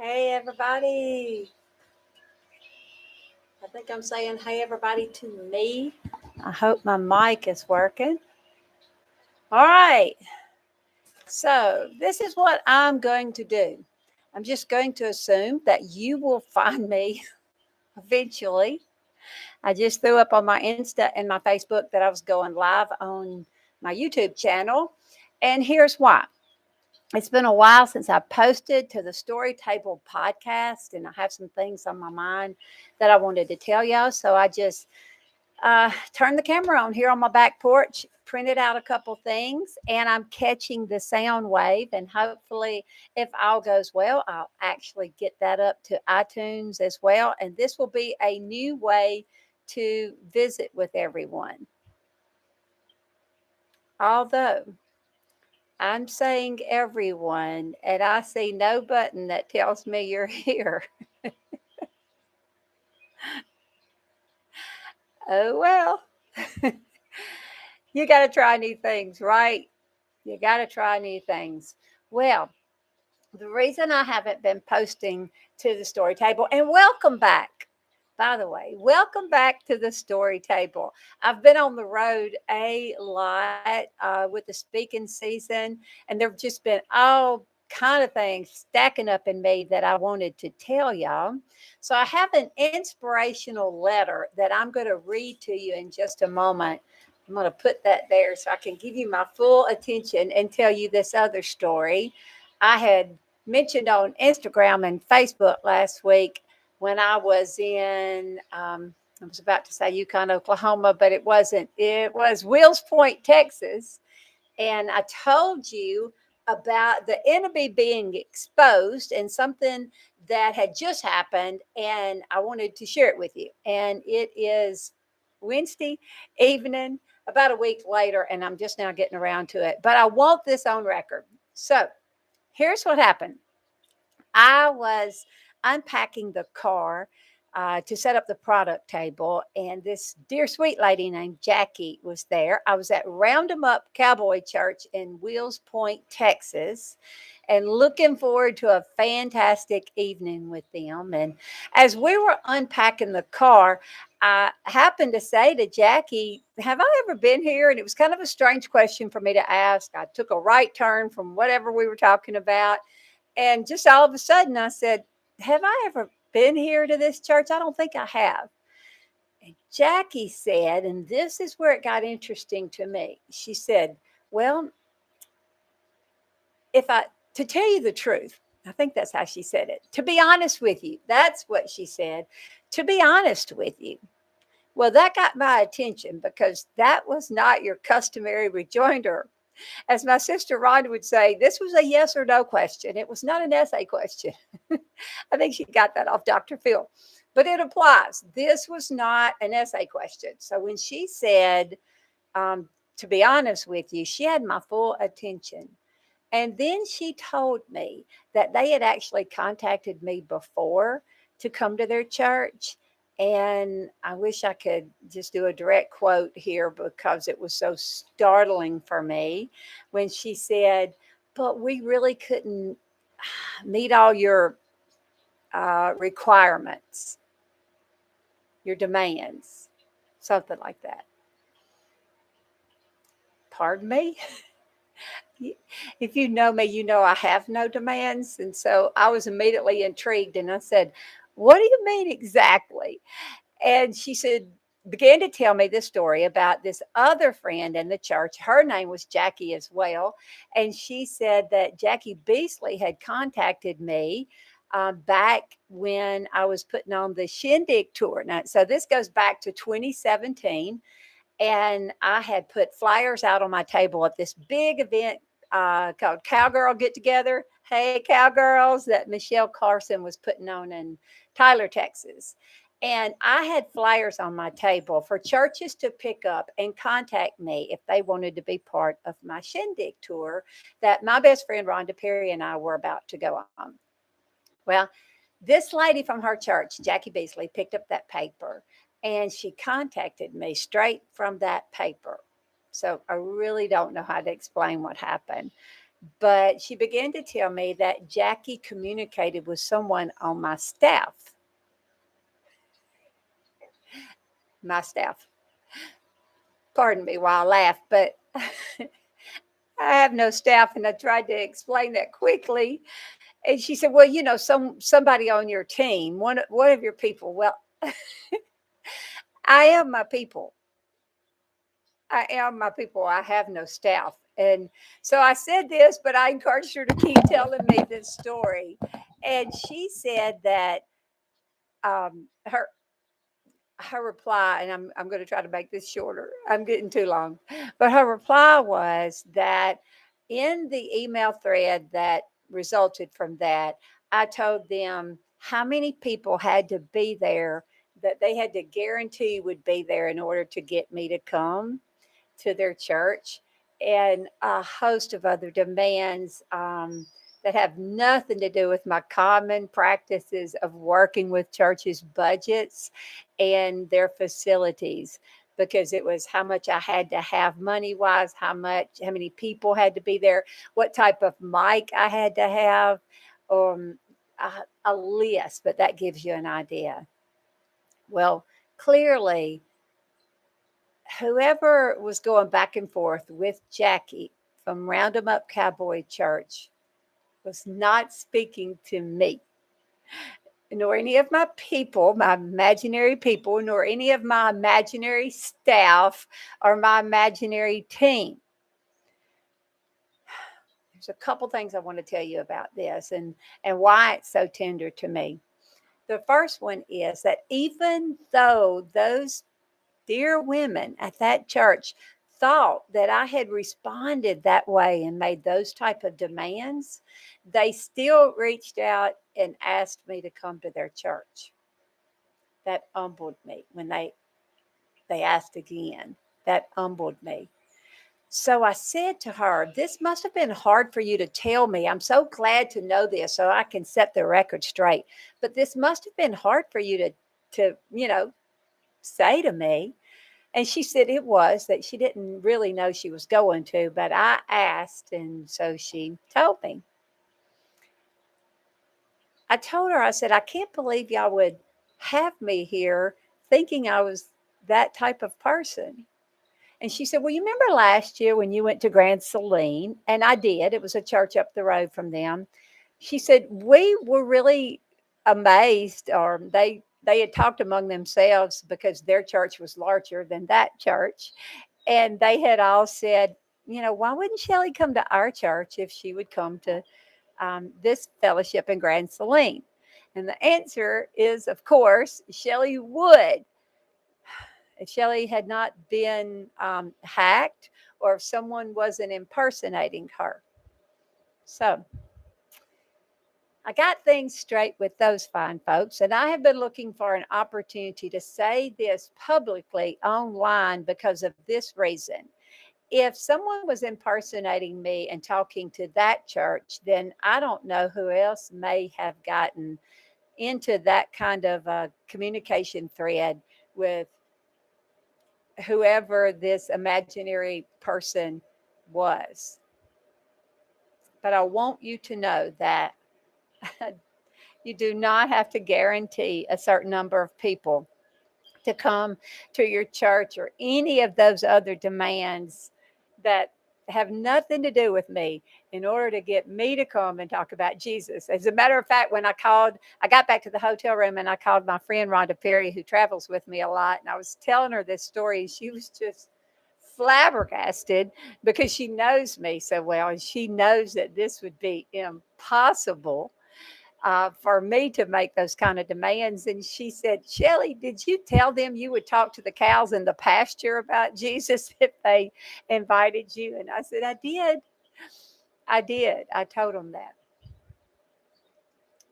Hey, everybody. I think I'm saying hey, everybody to me. I hope my mic is working. All right. So, this is what I'm going to do. I'm just going to assume that you will find me eventually. I just threw up on my Insta and my Facebook that I was going live on my YouTube channel. And here's why. It's been a while since I posted to the Story Table podcast, and I have some things on my mind that I wanted to tell y'all. So I just turned the camera on here on my back porch, printed out a couple things, and I'm catching the sound wave. And hopefully, if all goes well, I'll actually get that up to iTunes as well. And this will be a new way to visit with everyone. Although I'm saying everyone, and I see no button that tells me you're here. Oh, well, you got to try new things, right? You got to try new things. Well, the reason I haven't been posting to the story table, and welcome back, by the way, welcome back to the story table. I've been on the road a lot with the speaking season, and there have just been all kind of things stacking up in me that I wanted to tell y'all. So I have an inspirational letter that I'm going to read to you in just a moment. I'm going to put that there so I can give you my full attention and tell you this other story. I had mentioned on Instagram and Facebook last week when I was in, I was about to say Yukon, Oklahoma, but it wasn't. It was Wills Point, Texas. And I told you about the enemy being exposed and something that had just happened. And I wanted to share it with you. And it is Wednesday evening, about a week later, and I'm just now getting around to it. But I want this on record. So here's what happened. I was unpacking the car to set up the product table, and this dear sweet lady named Jackie was there. I was at Round 'em Up Cowboy Church in Wills Point, Texas, and looking forward to a fantastic evening with them. And as we were unpacking the car, I happened to say to Jackie, "Have I ever been here?" And it was kind of a strange question for me to ask. I took a right turn from whatever we were talking about, and just all of a sudden, I said, "Have I ever been here to this church? I don't think I have." And Jackie said, and this is where it got interesting to me. She said, "Well, if I, to tell you the truth, I think that's how she said it. To be honest with you, that's what she said. To be honest with you." Well, that got my attention because that was not your customary rejoinder. As my sister Rhonda would say, this was a yes or no question. It was not an essay question. I think she got that off Dr. Phil, but it applies. This was not an essay question. So when she said, to be honest with you, she had my full attention. And then she told me that they had actually contacted me before to come to their church. And I wish I could just do a direct quote here because it was so startling for me when she said, "But we really couldn't meet all your requirements, your demands," something like that. Pardon me? If you know me, you know I have no demands. And so I was immediately intrigued and I said, "What do you mean exactly?" And she said, began to tell me this story about this other friend in the church. Her name was Jackie as well. And she said that Jackie Beasley had contacted me back when I was putting on the Shindig tour. Now, so this goes back to 2017. And I had put flyers out on my table at this big event called Cowgirl Get Together. Hey, Cowgirls, that Michelle Carson was putting on in Tyler, Texas. And I had flyers on my table for churches to pick up and contact me if they wanted to be part of my Shindig tour that my best friend Rhonda Perry and I were about to go on. Well, this lady from her church, Jackie Beasley, picked up that paper and she contacted me straight from that paper. So I really don't know how to explain what happened. But she began to tell me that Jackie communicated with someone on my staff. Pardon me while I laugh, but I have no staff, and I tried to explain that quickly. And she said, "Well, somebody on your team, one of your people." Well, I am my people. I am my people. I have no staff. And so I said this, but I encouraged her to keep telling me this story. And she said that her reply, and I'm going to try to make this shorter. I'm getting too long, but her reply was that in the email thread that resulted from that, I told them how many people had to be there, that they had to guarantee would be there in order to get me to come to their church, and a host of other demands that have nothing to do with my common practices of working with churches' budgets and their facilities. Because it was how much I had to have money wise, how many people had to be there, what type of mic I had to have, um, a list, but that gives you an idea. Well, clearly, whoever was going back and forth with Jackie from Round 'em Up Cowboy Church was not speaking to me, nor any of my people, my imaginary people, nor any of my imaginary staff or my imaginary team. There's a couple things I want to tell you about this, and why it's so tender to me. The first one is that even though those dear women at that church thought that I had responded that way and made those type of demands, they still reached out and asked me to come to their church. That humbled me when they asked again. That humbled me. So I said to her, "This must have been hard for you to tell me. I'm so glad to know this so I can set the record straight. But this must have been hard for you to say to me." And she said it was, that she didn't really know she was going to, but I asked, and so she told me. I told her, I said, "I can't believe y'all would have me here thinking I was that type of person." And she said, "Well, you remember last year when you went to Grand Saline?" And I did. It was a church up the road from them. She said, "We were really amazed, or they had talked among themselves because their church was larger than that church. And they had all said, why wouldn't Shelley come to our church if she would come to this fellowship in Grand Saline?" And the answer is, of course, Shelley would, if Shelley had not been hacked, or if someone wasn't impersonating her. So I got things straight with those fine folks, and I have been looking for an opportunity to say this publicly online because of this reason. If someone was impersonating me and talking to that church, then I don't know who else may have gotten into that kind of a communication thread with whoever this imaginary person was. But I want you to know that you do not have to guarantee a certain number of people to come to your church, or any of those other demands that have nothing to do with me, in order to get me to come and talk about Jesus. As a matter of fact, when I got back to the hotel room and I called my friend Rhonda Perry, who travels with me a lot, and I was telling her this story. She was just flabbergasted because she knows me so well, and she knows that this would be impossible for me to make those kind of demands. And she said, "Shelley, did you tell them you would talk to the cows in the pasture about Jesus if they invited you?" And I said, "I did. I did. I told them that."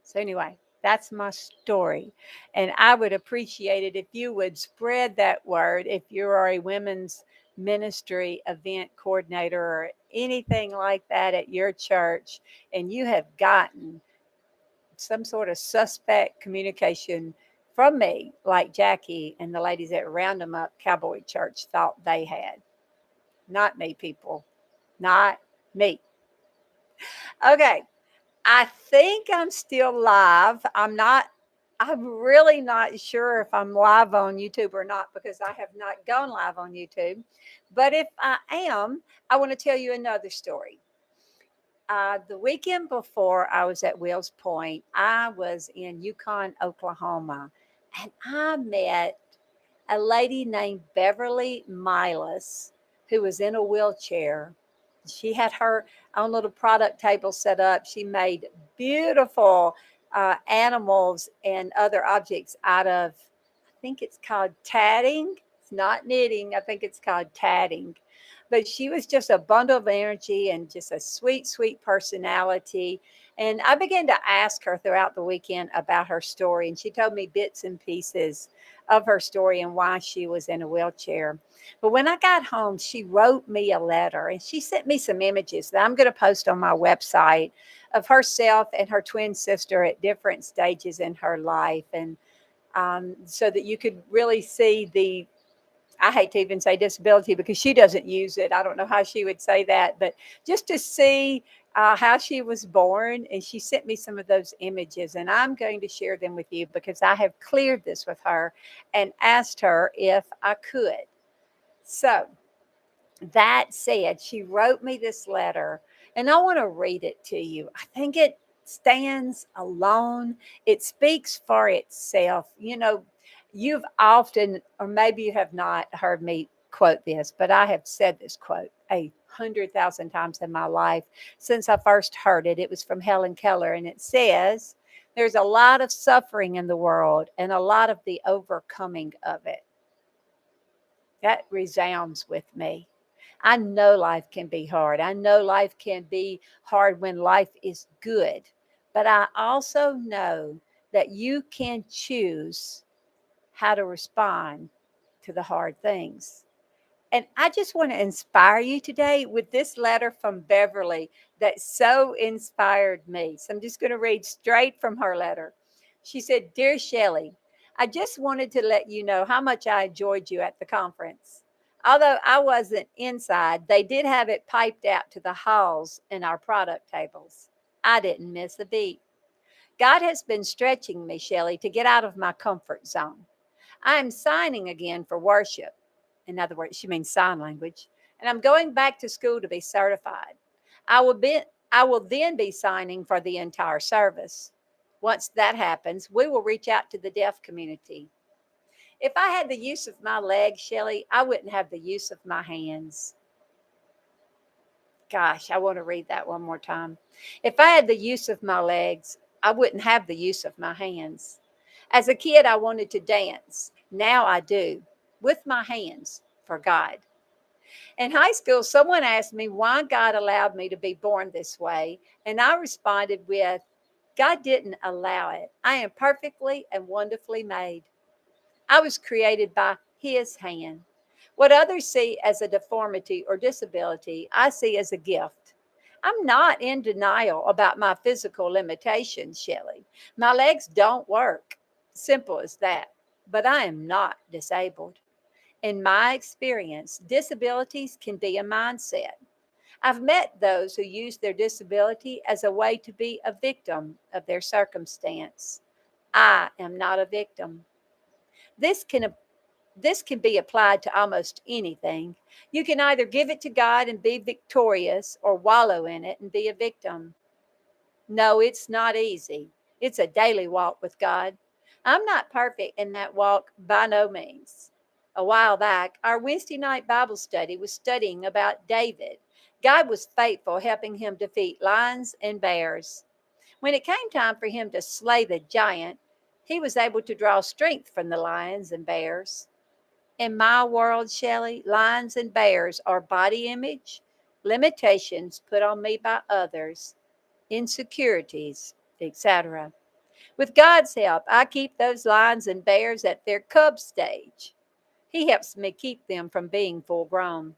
So, anyway, that's my story. And I would appreciate it if you would spread that word. If you are a women's ministry event coordinator or anything like that at your church, and you have gotten some sort of suspect communication from me, like Jackie and the ladies at Round 'em Up Cowboy Church thought they had. Not me, people. Not me. Okay. I think I'm still live. I'm really not sure if I'm live on YouTube or not because I have not gone live on YouTube. But if I am, I want to tell you another story. The weekend before I was at Wills Point, I was in Yukon, Oklahoma, and I met a lady named Beverly Milas who was in a wheelchair. She had her own little product table set up. She made beautiful animals and other objects out of, I think it's called tatting. It's not knitting, I think it's called tatting. But she was just a bundle of energy and just a sweet, sweet personality. And I began to ask her throughout the weekend about her story, and she told me bits and pieces of her story and why she was in a wheelchair. But when I got home, she wrote me a letter and she sent me some images that I'm going to post on my website of herself and her twin sister at different stages in her life. And so that you could really see the, I hate to even say disability because she doesn't use it. I don't know how she would say that, but just to see how she was born. And she sent me some of those images, and I'm going to share them with you because I have cleared this with her and asked her if I could. So, that said, she wrote me this letter, and I want to read it to you. I think it stands alone, it speaks for itself. You know, you've often, or maybe you have not heard me quote this, but I have said this quote 100,000 times in my life since I first heard it. It was from Helen Keller, and it says, there's a lot of suffering in the world and a lot of the overcoming of it. That resounds with me. I know life can be hard. I know life can be hard when life is good. But I also know that you can choose how to respond to the hard things. And I just want to inspire you today with this letter from Beverly that so inspired me. So I'm just going to read straight from her letter. She said, Dear Shelley, I just wanted to let you know how much I enjoyed you at the conference. Although I wasn't inside, they did have it piped out to the halls in our product tables. I didn't miss a beat. God has been stretching me, Shelley, to get out of my comfort zone. I am signing again for worship. In other words, she means sign language. And I'm going back to school to be certified. I will be I will then be signing for the entire service. Once that happens, we will reach out to the deaf community. If I had the use of my legs, Shelley, I wouldn't have the use of my hands. Gosh, I want to read that one more time. If I had the use of my legs, I wouldn't have the use of my hands. As a kid, I wanted to dance. Now I do, with my hands, for God. In high school, someone asked me why God allowed me to be born this way, and I responded with, God didn't allow it. I am perfectly and wonderfully made. I was created by His hand. What others see as a deformity or disability, I see as a gift. I'm not in denial about my physical limitations, Shelley. My legs don't work. Simple as that. But I am not disabled. In my experience, disabilities can be a mindset. I've met those who use their disability as a way to be a victim of their circumstance. I am not a victim. This can this can be applied to almost anything. You can either give it to God and be victorious or wallow in it and be a victim. No, it's not easy. It's a daily walk with God. I'm not perfect in that walk by no means. A while back, our Wednesday night Bible study was studying about David. God was faithful, helping him defeat lions and bears. When it came time for him to slay the giant, he was able to draw strength from the lions and bears. In my world, Shelley, lions and bears are body image, limitations put on me by others, insecurities, etc. With God's help, I keep those lions and bears at their cub stage. He helps me keep them from being full grown.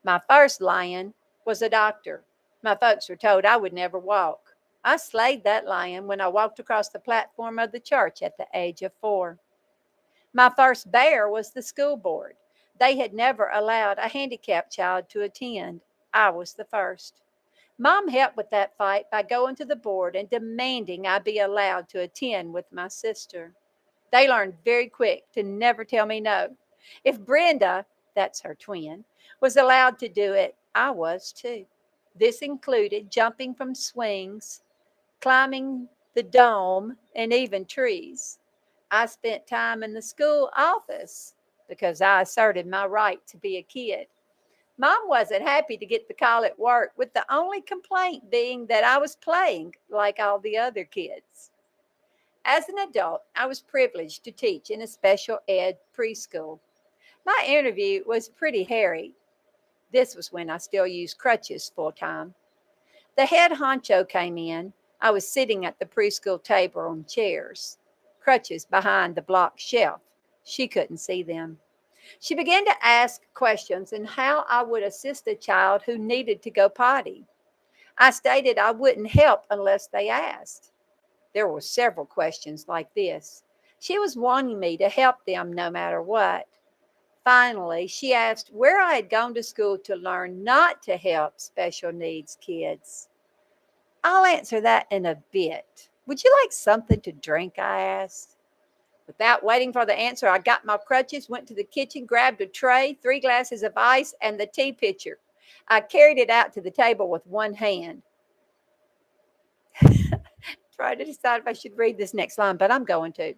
My first lion was a doctor. My folks were told I would never walk. I slayed that lion when I walked across the platform of the church at the age of 4. My first bear was the school board. They had never allowed a handicapped child to attend. I was the first. Mom helped with that fight by going to the board and demanding I be allowed to attend with my sister. They learned very quick to never tell me no. If Brenda, that's her twin, was allowed to do it, I was too. This included jumping from swings, climbing the dome, and even trees. I spent time in the school office because I asserted my right to be a kid. Mom wasn't happy to get the call at work, with the only complaint being that I was playing like all the other kids. As an adult, I was privileged to teach in a special ed preschool. My interview was pretty hairy. This was when I still used crutches full time. The head honcho came in. I was sitting at the preschool table on chairs, crutches behind the block shelf. She couldn't see them. She began to ask questions and how I would assist a child who needed to go potty. I stated I wouldn't help unless they asked. There were several questions like this. She was wanting me to help them no matter what. Finally, she asked where I had gone to school to learn not to help special needs kids. I'll answer that in a bit. Would you like something to drink? I asked. Without waiting for the answer, I got my crutches, went to the kitchen, grabbed a tray, 3 glasses of ice, and the tea pitcher. I carried it out to the table with one hand. Try to decide if I should read this next line, but I'm going to.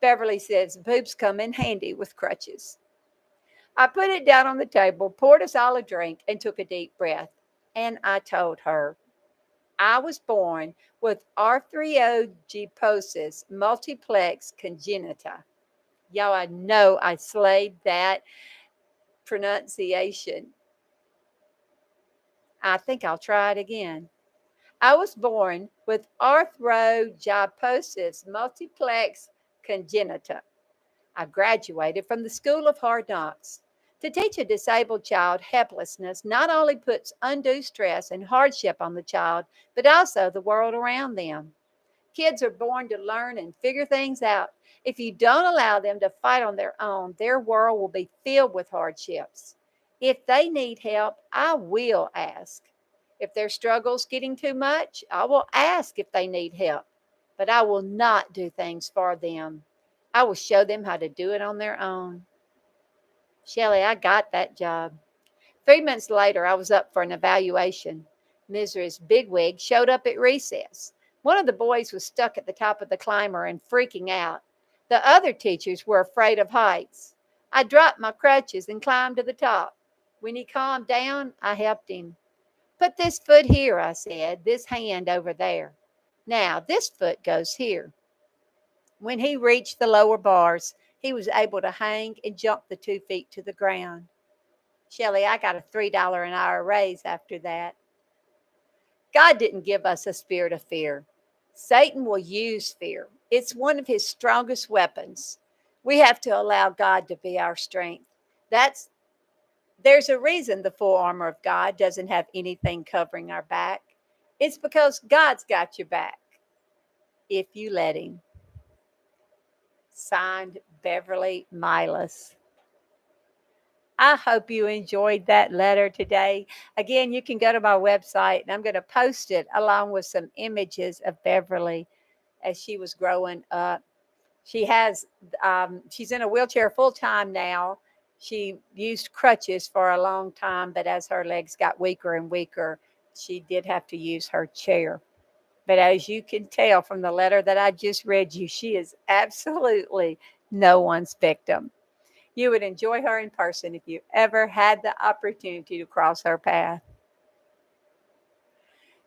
Beverly says, boobs come in handy with crutches. I put it down on the table, poured us all a drink, and took a deep breath. And I told her, I was born with arthriogyposis multiplex congenita. Y'all, I know I slayed that pronunciation. I think I'll try it again. I was born with arthrogryposis multiplex congenita. I graduated from the School of Hard Knocks. To teach a disabled child helplessness not only puts undue stress and hardship on the child, but also the world around them. Kids are born to learn and figure things out. If you don't allow them to fight on their own, their world will be filled with hardships. If they need help, I will ask. If their struggle's getting too much, I will ask if they need help, but I will not do things for them. I will show them how to do it on their own. Shelley, I got that job. 3 months later, I was up for an evaluation. Mrs. Bigwig showed up at recess. One of the boys was stuck at the top of the climber and freaking out. The other teachers were afraid of heights. I dropped my crutches and climbed to the top. When he calmed down, I helped him. Put this foot here, I said, this hand over there. Now, this foot goes here. When he reached the lower bars, he was able to hang and jump the 2 feet to the ground. Shelley, I got a $3 an hour raise after that. God didn't give us a spirit of fear. Satan will use fear. It's one of his strongest weapons. We have to allow God to be our strength. There's a reason the full armor of God doesn't have anything covering our back. It's because God's got your back, if you let him. Signed, Beverly Milas. I hope you enjoyed that letter today. Again, you can go to my website and I'm going to post it along with some images of Beverly as she was growing up. She's in a wheelchair full time now. She used crutches for a long time, but as her legs got weaker and weaker, she did have to use her chair. But as you can tell from the letter that I just read you, she is absolutely no one's victim. You would enjoy her in person if you ever had the opportunity to cross her path.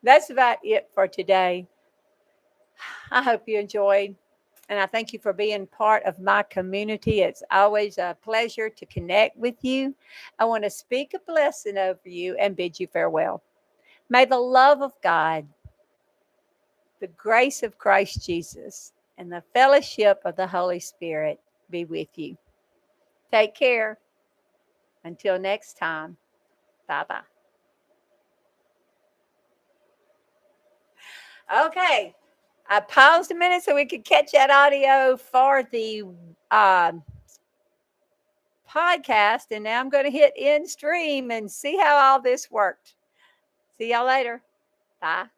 That's about it for today. I hope you enjoyed, and I thank you for being part of my community. It's always a pleasure to connect with you. I want to speak a blessing over you and bid you farewell. May the love of God, the grace of Christ Jesus, and the fellowship of the Holy Spirit be with you. Take care. Until next time, bye-bye. Okay, I paused a minute so we could catch that audio for the podcast, and now I'm going to hit end stream and see how all this worked. See y'all later. Bye.